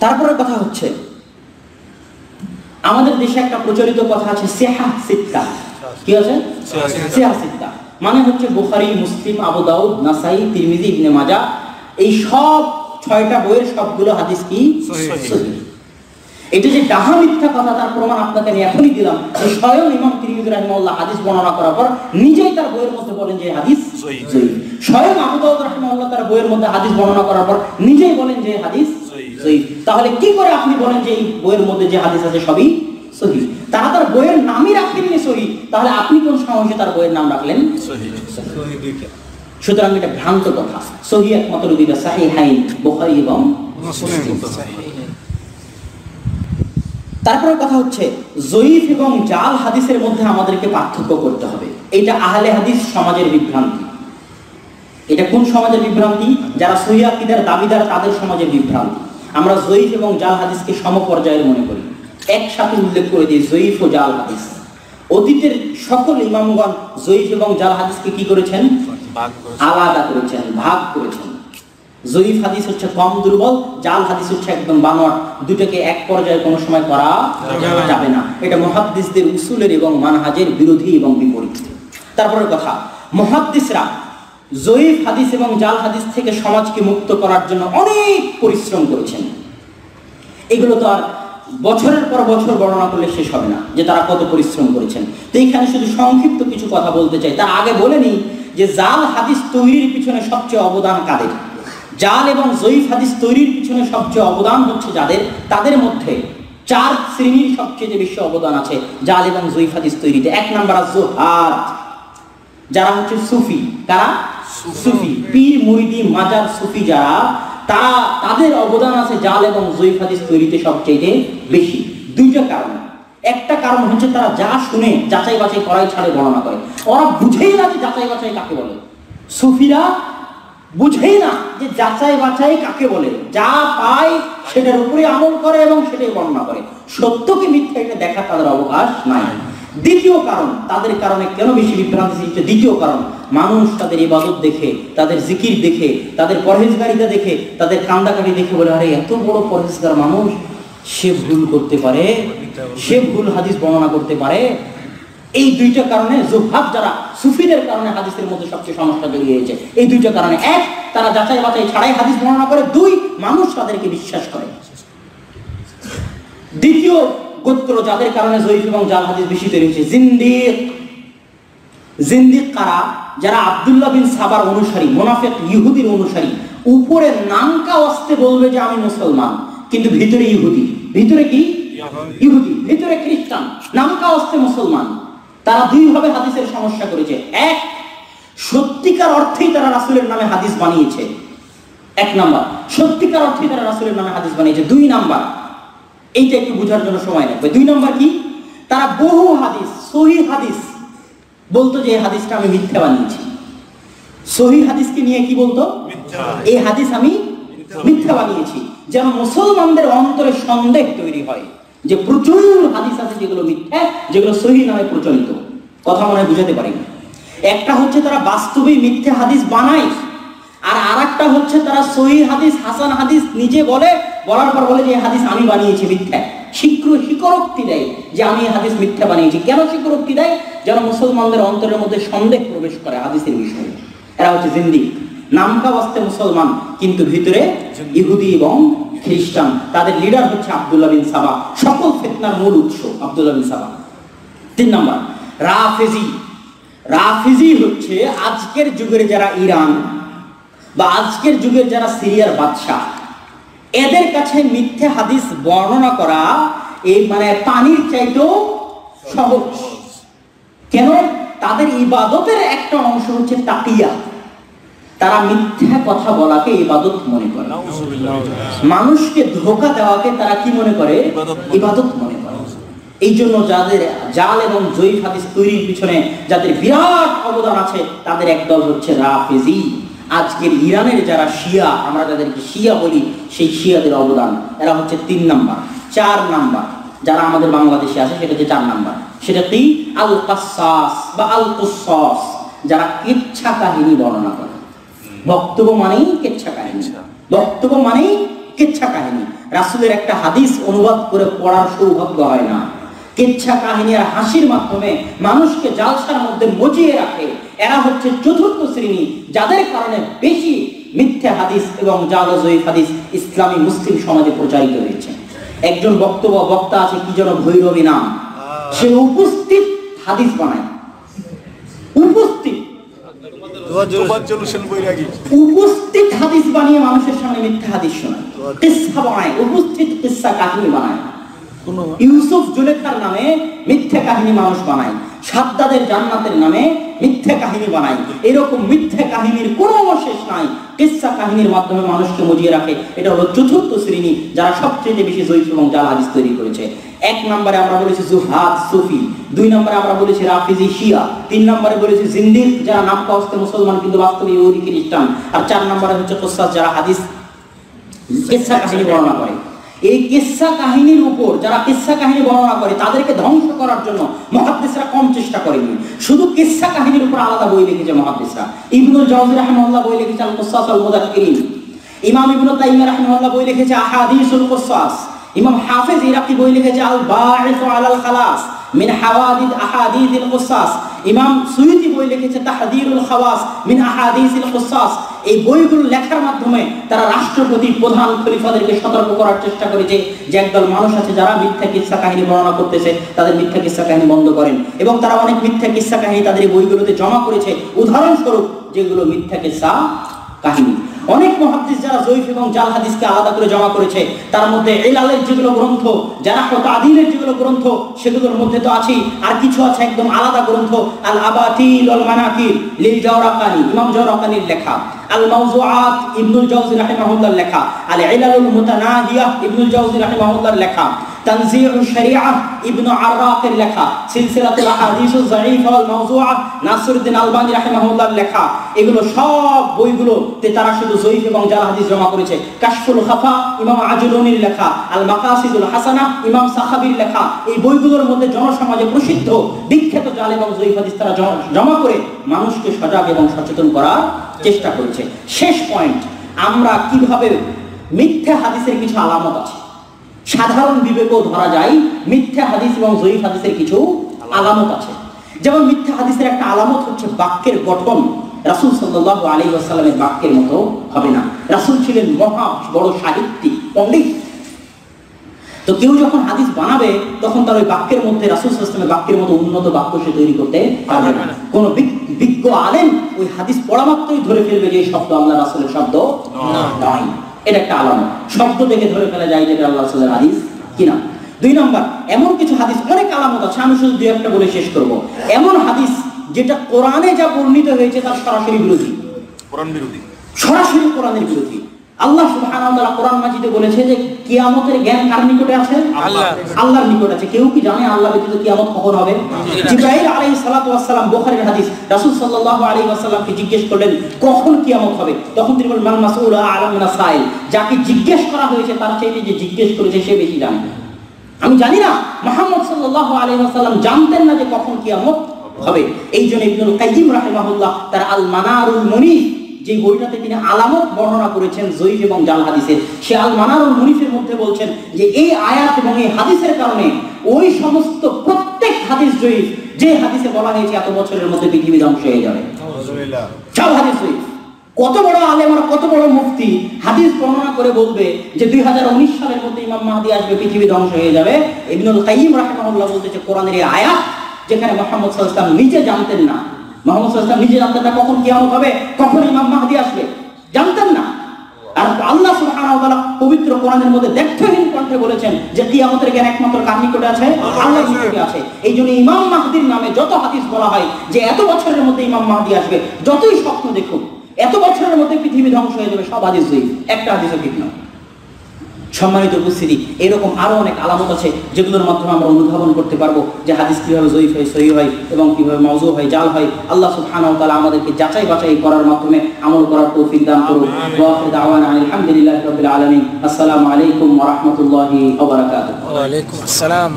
তারপরে কথা হচ্ছে, আমাদের দেশে একটা প্রচলিত কথা আছে সিহাহ সিত্তা। কি আছে? সিহাহ সিত্তা মানে হচ্ছে বুখারী, মুসলিম, আবু দাউদ, নাসাই, তিরমিজি, ইবনে মাজাহ, এই সব 6টা বইয়ের সবগুলো হাদিস কি সহিহ। এটা যে ডাহা মিথ্যা কথা তার প্রমাণ আপনাকে আমি এখনই দিলাম। যে স্বয়ং ইমাম তিরমিজি রাহিমাহুল্লাহ হাদিস বর্ণনা করার পর নিজেই তার বইয়ের মধ্যে বলেন যে হাদিস সহিহ। স্বয়ং আবু দাউদ রাহিমাহুল্লাহ তার বইয়ের মধ্যে হাদিস বর্ণনা করার পর নিজেই বলেন যে হাদিস সহিহ। তাহলে কি করে আপনি বলেন যে এই বইয়ের মধ্যে যে হাদিস আছে সবই সহিহ? তারা তার বইয়ের নামই রাখেননি সহিহ, তাহলে আপনি কোন সাহসে তার বইয়ের নাম রাখলেন সহিহ? সুতরাং এটা ভ্রান্ত কথা। সহিহ একমাত্র দুইটা, সাহিহাইন বুখারী এবং মুসলিম। তারপরে কথা হচ্ছে জয়ীফ এবং জাল হাদিসের মধ্যে আমাদেরকে পার্থক্য করতে হবে। এটা আহলে হাদিস সমাজের বিভ্রান্তি। এটা কোন সমাজের বিভ্রান্তি? যারা সহিহ আকীদার দাবিদার তাদের সমাজের বিভ্রান্তি। আমরা জয়ীফ এবং জাল হাদিসকে সমপর্যায়ের মনে করি, একসাথে উল্লেখ করে দিই জয়ীফ ও জাল হাদিস। অতীতের সকল ইমামগণ জয়ীফ এবং জাল হাদিসকে কি করেছেন? আলাদা করেছেন, ভাগ করেছেন। জয়ীফ হাদিস হচ্ছে কম দুর্বল, জাল হাদিস হচ্ছে একদম বানোয়াট। দুটোকে এক পর্যায়ে কোনো সময় করা যাবে না। এটা মুহাদ্দিসদের উসুলের এবং মানহাজের বিরোধী এবং বিপরীত। তারপরে কথা, মুহাদ্দিসরা জয়ীফ হাদিস এবং জাল হাদিস থেকে সমাজকে মুক্ত করার জন্য অনেক পরিশ্রম করেছেন। এগুলো তো আর বছরের পর বছর বর্ণনা করলে শেষ হবে না যে তারা কত পরিশ্রম করেছেন। তো এইখানে শুধু সংক্ষিপ্ত কিছু কথা বলতে চাই। তার আগে বলে নিই যে জাল হাদিস তৈরির পিছনে সবচেয়ে অবদান কাদের? জাল এবং জয়ীফ হাদিস তৈরির পিছনে সবচেয়ে অবদান হচ্ছে যাদের, তাদের মধ্যে 4 শ্রেণীর সবচেয়ে বেশি অবদান আছে জাল এবং জয়ীফ হাদিস তৈরিতে। 1 নাম্বার আজ-জুহাদ, যারা হচ্ছে সুফি। কারা? সুফি, পীর, মুরিদি, মাজার সুফি যারা, তারা, তাদের অবদান আছে জাল এবং জয়ীফ হাদিস তৈরিতে সবচেয়ে বেশি। 2টা কারণ। একটা কারণ হচ্ছে তারা যা শুনে যাচাই বাছাই করাই ছাড়ে বর্ণনা করে। ওরা বুঝেই না যে যাচাই বাছাই কাকে বলে। সুফিরা বুঝেই না যে যাচাই বাছাই কাকে বলে। যা পায় সেটার উপরে আমল করে এবং সেটাই বর্ণনা করে। সত্যকে মিথ্যা এটা দেখা তাদের অবকাশ নাই। দ্বিতীয় কারণ, তাদের কারণে কেন বেশি বিভ্রান্তি সৃষ্টি? দ্বিতীয় কারণ, মানুষ তাদের ইবাদত দেখে, তাদের জিকির দেখে, তাদের পরহেজগারিতা দেখে, তাদের কান্দাকাটি দেখে বলে, আরে এত বড় পরহেজগার মানুষ, সে ভুল করতে পারে, সে ভুল হাদিস বর্ণনা করতে পারে। এই 2টা কারণে জুহাদ যারা, সুফিদের কারণে হাদিসের মধ্যে সবচেয়ে সমস্যা জড়িয়েছে। এই 2টা কারণে, 1, তারা যাচাই বাছাই ছাড়াই হাদিস বর্ণনা করে, 2, মানুষ তাদেরকে বিশ্বাস করে। দ্বিতীয় গোত্র যাদের কারণে জয়ীফ এবং জাল হাদিস বেশি তৈরি হয়েছে, জিন্দিক। জিন্দিক কারা? যারা আব্দুল্লাহ বিন সাবার অনুসারী, মুনাফিক ইহুদির অনুসারী। উপরে নামকা ওয়াস্তে বলবে যে আমি মুসলমান, কিন্তু ভিতরে ইহুদি। ভিতরে কি? ইহুদি। ভিতরে খ্রিস্টান, নামকা ওয়াস্তে মুসলমান। তারা 2 ভাবে হাদিসের সমস্যা করেছে। 1, সত্যিকার অর্থেই তারা রাসূলের নামে হাদিস বানিয়েছে। 1 নাম্বার, সত্যিকার অর্থেই তারা রাসূলের নামে হাদিস বানিয়েছে। 2 নাম্বার, এইটা একটু বোঝার জন্য সময় লাগবে। 2 নাম্বার কি? তারা বহু হাদিস, সহিহ হাদিস বলতো যে এই হাদিসটা আমি মিথ্যা বানিয়েছি। সহিহ হাদিসকে নিয়ে কি বলতো? এই হাদিস আমি মিথ্যা বানিয়েছি। যেন মুসলমানদের অন্তরে সন্দেহ তৈরি হয় যে প্রচুর হাদিস আছে যেগুলো মিথ্যা, যেগুলো সহিহ নামে প্রচলিত। কথা মনে হয় বুঝাতে পারি। একটা হচ্ছে তারা বাস্তবেই মিথ্যা হাদিস বানায়, আর আরেকটা হচ্ছে তারা সহিহ হাদিস, হাসান হাদিস নিজে বলে, বলার পর বলে যে এই হাদিস আমি বানিয়েছি মিথ্যা। স্বীকারোক্তি দেয় যে আমি এই হাদিস মিথ্যা বানিয়েছি। কেন স্বীকারোক্তি দেয়? যেন মুসলমানদের অন্তরের মধ্যে সন্দেহ প্রবেশ করে হাদিসের বিষয়ে। এরা হচ্ছে জিন্দিক, নামকা ওয়াস্তে মুসলমান কিন্তু ভিতরে ইহুদি এবং খ্রিস্টান। তাদের লিডার হচ্ছে আব্দুল্লাহ বিন সাবা, সকল ফিতনার মূল উৎস আব্দুল্লাহ বিন সাবা। 3 নাম্বার, রাফিজি। রাফিজি হচ্ছে আজকের যুগের যারা ইরান বা আজকের যুগের যারা সিরিয়ার বাদশাহ, এদের কাছে মিথ্যা হাদিস বর্ণনা করা এই মানে পানির চাইতেও সহজ। কেন? তাদের ইবাদতের একটা অংশ হচ্ছে তাকিয়া। তারা মিথ্যা কথা বলাকে ইবাদত মনে করে, মানুষকে ধোঁকা দেওয়াকে তারা কি মনে করে? ইবাদত মনে করে। এই জন্য যাদের জাল এবং জয়ীফ হাদিস তৈরির পিছনে যাদের বিরাট অবদান আছে, তাদের একদল হচ্ছে রাফিজি। আজকের ইরানের যারা শিয়া, আমরা যাদেরকে শিয়া বলি, সেই শিয়াদের অবদান। এরা হচ্ছে 3 নাম্বার। 4 নাম্বার যারা আমাদের বাংলাদেশে আছে সেটা হচ্ছে 4 নাম্বার। সেটা কি? আল কাসাস বা আল কুসাস, যারা কিচ্ছা কাহিনী বর্ণনা করে। বক্তব্য মানেই কিচ্ছা কাহিনী, বক্তব্য মানেই কিচ্ছা কাহিনী। রাসূলের একটা হাদিস অনুবাদ করে পড়ার সৌভাগ্য হয় না। কিচ্ছা কাহিনী আর হাসির মাধ্যমে মানুষকে জালসার মধ্যে মজিয়ে রাখে। এরা হচ্ছে চতুর্থ শ্রেণী, যাদের কারণে বেশি মিথ্যা হাদিস এবং জাল ও জয়ীফ হাদিস ইসলামী মুসলিম সমাজে প্রচারিত হয়েছে। একজন বক্তা আছে, কি যেন ভৈরবী নাম, সে উপস্থিত হাদিস বানায়। উপস্থিত হাদিস বানিয়ে মানুষের সামনে মিথ্যা হাদিস শোনায়, কিসসা বানায়, উপস্থিত কিসসা কাহিনী বানায়। ইউসুফ জুলেখার নামে মিথ্যা কাহিনী মানুষ বানায়, সাদ্দাদের জান্নাতের নামে মিথ্যা কাহিনী বানায়। এরকম মিথ্যা কাহিনীর কোনো শেষ নাই, কিসসা কাহিনীর মাধ্যমে মানুষকে মজিয়ে রাখে। এটা হলো চতুর্থ শ্রেণী, যারা সবচেয়ে বেশি জয়ীফ এবং জাল হাদিস তৈরি করেছে। এক নম্বরে আমরা বলেছি জুহাদ সুফি, দুই নম্বরে আমরা বলেছি রাফিজি শিয়া, তিন নম্বরে বলেছি জিন্দিক যারা নাম কাউস্তে মুসলমান কিন্তু বাস্তবে ইহুদি খ্রিস্টান, আর চার নম্বরে হচ্ছে কুসাস যারা হাদিস কিসসা কাহিনী বর্ণনা করে। এই কিসসা কাহিনীর উপর যারা কিসসা কাহিনী বর্ণনা করে তাদেরকে ধ্বংস করার জন্য মুহাদ্দিসরা কম চেষ্টা করেনি। শুধু কিসসা কাহিনীর উপর আলাদা বই লিখেছে মুহাদ্দিসরা। ইবনুল জাওজি রাহিমাহুল্লাহ বই লিখেছে আল কুসাস আল মুদাক্কিরিন, ইমাম ইবনু তাইমিয়া রাহিমাহুল্লাহ বই লিখেছে আহাদিসুল কুসাস, ইমাম হাফেজ ইরাকি বই লিখেছে আল বাঈস আলাল খালাস মিন হাওয়াদিস আহাদিসিল কুসাস, ইমাম সুয়ুতি বই লিখেছে তাহদিরুল খাওয়াস মিন আহাদিসিল কুসাস। এই বইগুলো লেখার মাধ্যমে তারা রাষ্ট্রপতি, প্রধান, খলিফাদেরকে সতর্ক করার চেষ্টা করেছে যে একদল মানুষ আছে যারা মিথ্যা কিসসা কাহিনী বর্ণনা করতেছে, তাদের মিথ্যা কিসসা কাহিনী বন্ধ করেন। এবং তারা অনেক মিথ্যা কিসসা কাহিনী তাদের এই বইগুলোতে জমা করেছে, উদাহরণস্বরূপ যেগুলো মিথ্যা কিসসা কাহিনী। অনেক মুহাদ্দিস যারা জয়ীফ এবং জাল হাদিসকে আলাদা করে জমা করেছে, তার মধ্যে ইলালের যেগুলো গ্রন্থ, জারহ ও তা'দীলের যেগুলো গ্রন্থ, সেগুলোর মধ্যে তো আছেই, আর কিছু আছে একদম আলাদা গ্রন্থ, আল আবাতিল ওয়াল মানাকির লিল জাওরাকানি, ইমাম জাওরাকানির লেখা, আল মাওযুআত ইবনুল জাওজি রাহিমাহুল্লাহর লেখা, আল ইলালুল মুতানাহিয়া ইবনুল জাওজি রাহিমাহুল্লাহর লেখা, তানজিউশ শরিআহ ইবনু আররাকের লেখা, সিলসিলাতুল আহাদিসুজ যায়ীফা ওয়াল মাওযুআ নাসিরউদ্দিন আলবানী রাহিমাহুল্লাহর লেখা। এগুলো সব বইগুলোতে তারা শুধু জয়ীফ এবং জাল হাদিস জমা করেছে। কাশফুল খাফা ইমাম আজলুনির লেখা, আল মাকাসিদুল হাসানা ইমাম সাখাবীর লেখা। এই বইগুলোর মধ্যে জনসমাজে প্রসিদ্ধ বিখ্যাত জাল এবং জয়ীফ হাদিস তারা জমা করে মানুষকে সজাগ এবং সচেতন করার চেষ্টা করেছে। শেষ পয়েন্ট, আমরা কিভাবে মিথ্যা হাদিসের কিছু আলামত আছে, সাধারণ বিবেকও ধরা যায় মিথ্যা হাদিস এবং জয়ীফ হাদিসের কিছু আলামত আছে। যেমন মিথ্যা হাদিসের একটা আলামত হচ্ছে বাক্যের গঠন রাসূল সাল্লাল্লাহু আলাইহি ওয়াসাল্লামের বাক্যের মতো হবে না। রাসূল ছিলেন মহা বড় সাহিত্যিক, পণ্ডিত। তো কেউ যখন হাদিস বানাবে তখন তার ওই বাক্যের মধ্যে রাসূল সাল্লাল্লাহু আলাইহি ওয়াসাল্লামের বাক্যের মতো উন্নত বাক্য সে তৈরি করতে পারবে না। কোন বিজ্ঞ আলেম ওই হাদিস পড়া মাত্রই ধরে ফেলবে যে এই শব্দ আল্লাহ রাসূলের শব্দ নয়। এটা একটা আলামত, শব্দ দেখে ধরে ফেলা যায় যে এটা আল্লাহ রাসূলের হাদিস কিনা। দুই নম্বর, এমন কিছু হাদিস, অনেক আলামত আছে, আমি শুধু দুই একটা বলে শেষ করব। এমন হাদিস যেটা কোরআনে যা বর্ণিত হয়েছে তার সরাসরি বিরোধী, কোরআন বিরোধী, সরাসরি কোরআনের বিরোধী। আল্লাহ সুবহানাহু ওয়া তাআলা কোরআন মাজিদে বলেছে যে কিয়ামতের জ্ঞান কার নিকটে আছে? আল্লাহর নিকটে আছে। কেউ কি জানে আল্লাহ ব্যতীত কিয়ামত কখন হবে? জিবরাইল আলাইহিস সালাতু ওয়াস সালাম, বুখারীর হাদিস, রাসূল সাল্লাল্লাহু আলাইহি ওয়াসাল্লামকে জিজ্ঞেস করলেন কখন কিয়ামত হবে, তখন তিনি বললেন মাল মাসউলু আ'লামু মিনাস সাইল, যাকে জিজ্ঞেস করা হয়েছে তার চাইতে যে জিজ্ঞেস করেছে সে বেশি জানে। আমি জানি না, মুহাম্মদ সাল্লাল্লাহু আলাইহি ওয়াসাল্লাম জানতেন না যে কখন কিয়ামত হবে। এইজন্য ইবনুল কাইয়িম রাহিমাহুল্লাহ তার আল মানারুল মুনিফ যে বইটাতে তিনি আলামত বর্ণনা করেছেন জয়ীফ এবং জাল হাদিসের, সে আল মানারুল মুনিফের মধ্যে বলছেন যে এই আয়াত এবং এই হাদিসের কারণে ওই সমস্ত প্রত্যেক হাদিস জয়ীফ যে হাদিসে বলা হয়েছে এত বছরের মধ্যে পৃথিবী ধ্বংস হয়ে যাবে, সব হাদিস জয়ীফ। কত বড় আলেম আর কত বড় মুফতি হাদিস বর্ণনা করে বলবে যে 2019 সালের মধ্যে ইমাম মাহদী আসবে, পৃথিবী ধ্বংস হয়ে যাবে। ইবনুল কাইয়িম রাহিমাহুল্লাহ বলতেছে কোরআনের এই আয়াত যেখানে মুহাম্মদ সাল্লাল্লাহু আলাইহি ওয়াসাল্লাম নিজে জানতেন না, মুহাম্মদ সাল্লাল্লাহু আলাইহি ওয়াসাল্লাম নিজে জানতেন না কখন কিয়ামত হবে, কখন ইমাম মাহদী আসবে, জানতেন না। আর আল্লাহ সুবহানাহু ওয়া তাআলা পবিত্র কোরআনের মধ্যে দ্ব্যর্থহীন কণ্ঠে বলেছেন যে কিয়ামতের জ্ঞান একমাত্র কার নিকটে আছে? আল্লাহর নিকটে আছে। এইজন্য ইমাম মাহদীর নামে যত হাদিস বলা হয় যে এত বছরের মধ্যে ইমাম মাহদী আসবে, যতই স্বপ্ন দেখুন এত বছরের মধ্যে পৃথিবী ধ্বংস হয়ে যাবে, সব হাদিস জয়ীফ, একটা হাদিসও ঠিক নয়। সম্মানিত উপস্থিতি, এরকম আরো অনেক আলামত আছে যেগুলোর মাধ্যমে আমরা অনুধাবন করতে পারবো যে হাদিস কিভাবে জয়ীফ হয়, সহিহ হয় এবং কিভাবে মাওযু হয়, জাল হয়। আল্লাহ সুবহানাহু ওয়া তাআলা আমাদেরকে যাচাই বাছাই করার মাধ্যমে আমল করার তৌফিক দান করুন। ওয়া আখিরু দাওয়ানা আলহামদুলিল্লাহি রাব্বিল আলামিন। আসসালামু আলাইকুম ওয়া রাহমাতুল্লাহি ওয়া বারাকাতুহু। ওয়া আলাইকুম আসসালাম।